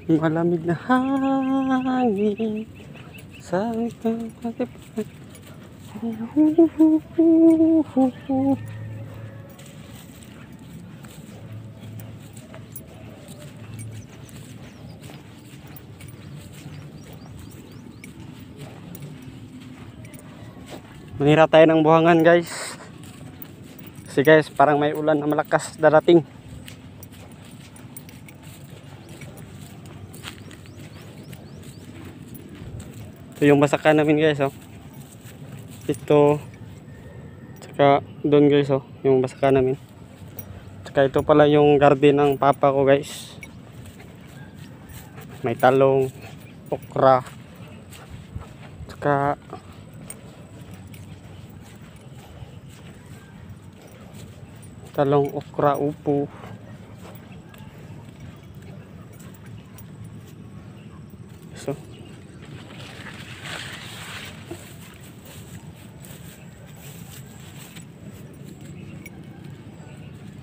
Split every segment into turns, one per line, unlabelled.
Malamig na hangin sa manira tayo ng buhangan guys. Kasi guys, parang may ulan na malakas darating. Ito yung basakan namin guys, oh. Ito, tsaka doon guys, oh, yung basakan namin. Tsaka ito pala yung garden ng papa ko guys. May talong, okra, tsaka talong, okra, upo. So,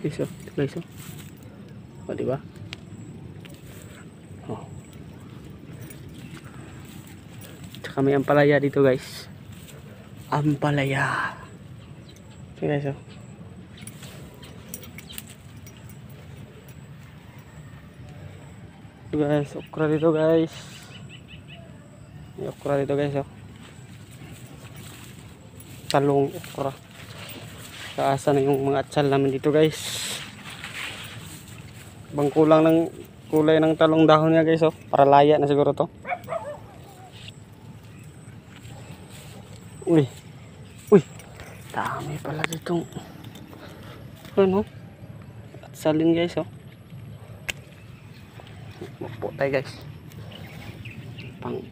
iso, iso. O, diba? Oh. Tsaka may ampalaya dito guys. Ampalaya. Okay guys, oh. Ito guys, okra dito guys. May okra dito guys, oh. Talong, okra. Kaasa na yung mga atsal namin dito guys. Bang kulang ng kulay ng talong dahon niya guys, oh. Para laya na siguro to. Uy. Uy. Dami pala ditong ano? Atsalin guys, oh. Mapo tayo guys. Pang